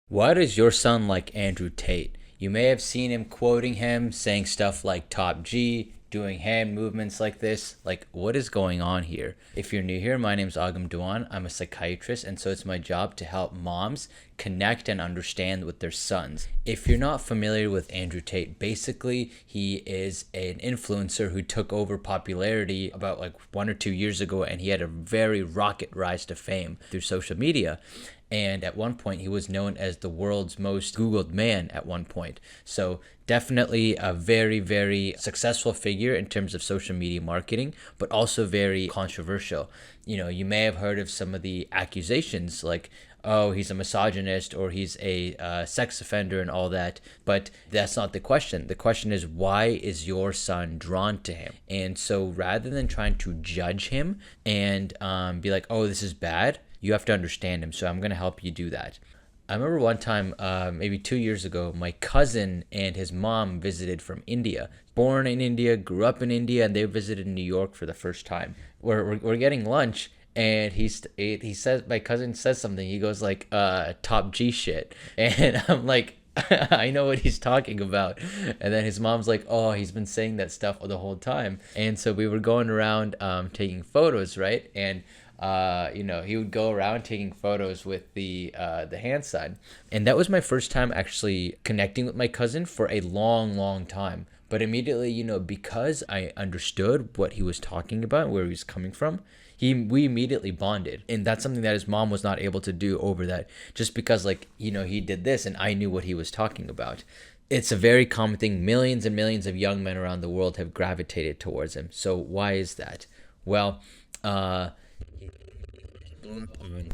Why does your son like Andrew Tate? You may have seen him quoting him, saying stuff like top G, doing hand movements like this. Like, what is going on here? If you're new here, my name's Agam Duan. I'm a psychiatrist, and so it's my job to help moms connect and understand with their sons. If you're not familiar with Andrew Tate, basically, he is an influencer who took over popularity about like 1 or 2 years ago, and he had a very rocket rise to fame through social media. And at one point, he was known as the world's most Googled man at one point. So, definitely a very, very successful figure in terms of social media marketing, but also very controversial. You may have heard of some of the accusations like, oh, he's a misogynist or he's a sex offender and all that. But that's not the question. The question is, why is your son drawn to him? And so rather than trying to judge him and be like, oh, this is bad, you have to understand him. So I'm going to help you do that. I remember one time, maybe 2 years ago, my cousin and his mom visited from India. Born in India, grew up in India, and they visited New York for the first time. We're getting lunch, and he says, my cousin says something. He goes like, top G shit. And I'm like, I know what he's talking about. And then his mom's like, oh, he's been saying that stuff the whole time. And so we were going around taking photos, right? And he would go around taking photos with the hand sign. And that was my first time actually connecting with my cousin for a long, long time. But immediately, because I understood what he was talking about, where he was coming from, we immediately bonded. And that's something that his mom was not able to do over that, just because he did this and I knew what he was talking about. It's a very common thing. Millions and millions of young men around the world have gravitated towards him. So why is that? Well, on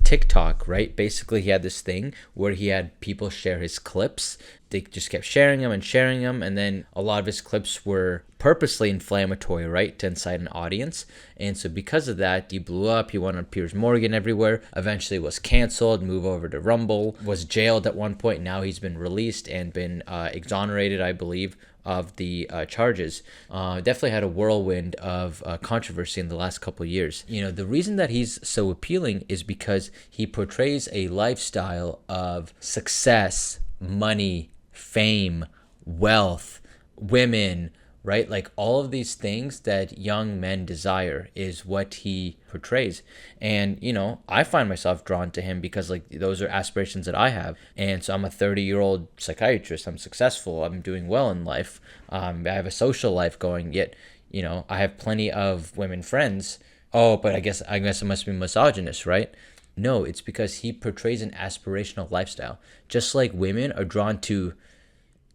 TikTok, right? Basically, he had this thing where he had people share his clips. They just kept sharing them and sharing them, and then a lot of his clips were purposely inflammatory, right, to incite an audience. And so because of that, he blew up. He went on Piers Morgan everywhere. Eventually was canceled, moved over to Rumble, was jailed at one point. Now he's been released and been exonerated, I believe, of the charges. Definitely had a whirlwind of controversy in the last couple of years. The reason that he's so appealing is because he portrays a lifestyle of success, money, fame, wealth, women, right? Like all of these things that young men desire is what he portrays. And, I find myself drawn to him because those are aspirations that I have. And so I'm a 30-year-old psychiatrist. I'm successful. I'm doing well in life. I have a social life going, yet, I have plenty of women friends. Oh, but I guess it must be misogynist, right? No, it's because he portrays an aspirational lifestyle. Just like women are drawn to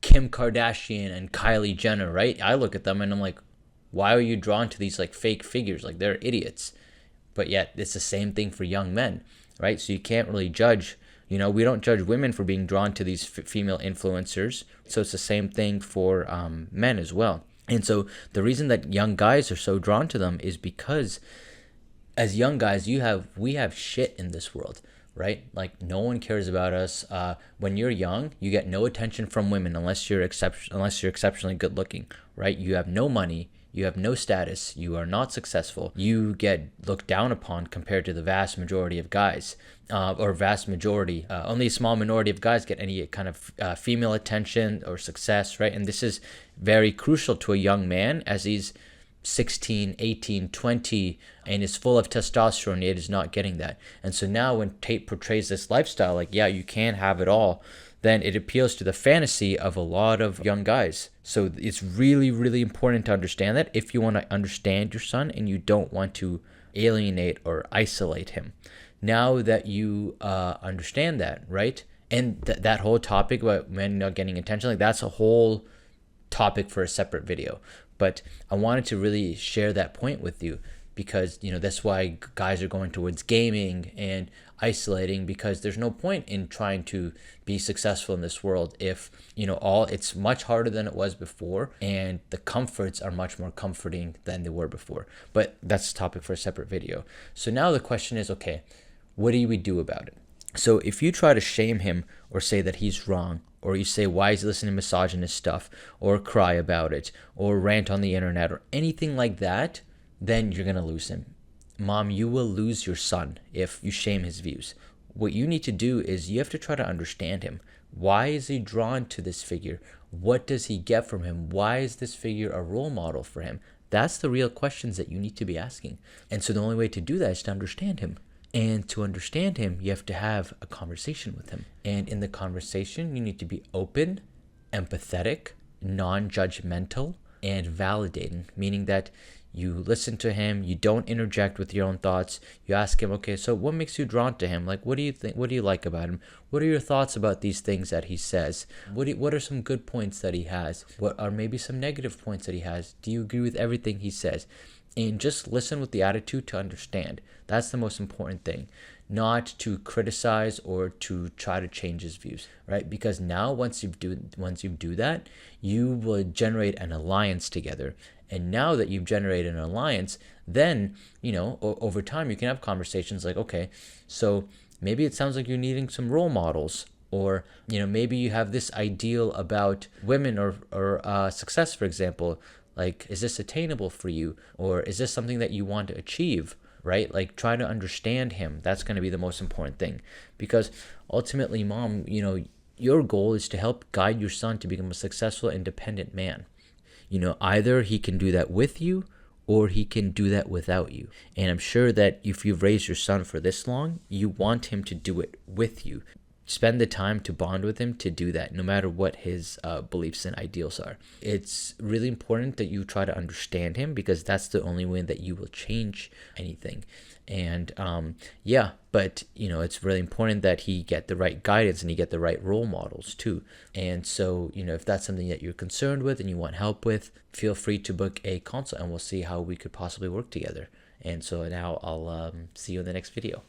Kim Kardashian and Kylie Jenner, right? I look at them and I'm like, why are you drawn to these fake figures? They're idiots. But yet it's the same thing for young men, right? So you can't really judge. We don't judge women for being drawn to these female influencers. So it's the same thing for men as well. And so the reason that young guys are so drawn to them is because as young guys, we have shit in this world, right? No one cares about us. When you're young, you get no attention from women unless you're exceptionally good looking, right? You have no money, you have no status, you are not successful. You get looked down upon compared to the vast majority of guys, only a small minority of guys get any kind of female attention or success, right? And this is very crucial to a young man as he's 16, 18, 20, and is full of testosterone, yet is not getting that. And so now when Tate portrays this lifestyle, you can have it all, then it appeals to the fantasy of a lot of young guys. So it's really, really important to understand that if you want to understand your son and you don't want to alienate or isolate him. Now that you understand that, right? And that whole topic about men not getting attention, that's a whole topic for a separate video. But I wanted to really share that point with you because, that's why guys are going towards gaming and isolating, because there's no point in trying to be successful in this world if, it's much harder than it was before and the comforts are much more comforting than they were before. But that's a topic for a separate video. So now the question is, okay, what do we do about it? So if you try to shame him or say that he's wrong, or you say, why is he listening to misogynist stuff, or cry about it, or rant on the internet, or anything like that, then you're going to lose him. Mom, you will lose your son if you shame his views. what you need to do is you have to try to understand him. Why is he drawn to this figure? What does he get from him? Why is this figure a role model for him? That's the real questions that you need to be asking. And so the only way to do that is to understand him. And to understand him, you have to have a conversation with him. And in the conversation, you need to be open, empathetic, non-judgmental, and validating, meaning that you listen to him, you don't interject with your own thoughts. You ask him, okay, so what makes you drawn to him? Like, what do you think? What do you like about him? What are your thoughts about these things that he says? What are some good points that he has? What are maybe some negative points that he has? Do you agree with everything he says? And just listen with the attitude to understand. That's the most important thing. Not to criticize or to try to change his views, right? Because now once you do that, you will generate an alliance together. And now that you've generated an alliance, then, over time you can have conversations like, okay, so maybe it sounds like you're needing some role models, or, maybe you have this ideal about women or success, for example. Like, is this attainable for you? Or is this something that you want to achieve, right? Like, try to understand him. That's going to be the most important thing. Because ultimately, mom, your goal is to help guide your son to become a successful, independent man. Either he can do that with you or he can do that without you. And I'm sure that if you've raised your son for this long, you want him to do it with you. Spend the time to bond with him to do that, no matter what his beliefs and ideals are. It's really important that you try to understand him, because that's the only way that you will change anything. And but it's really important that he get the right guidance and he get the right role models too. And so, if that's something that you're concerned with and you want help with, feel free to book a consult and we'll see how we could possibly work together. And so now I'll see you in the next video.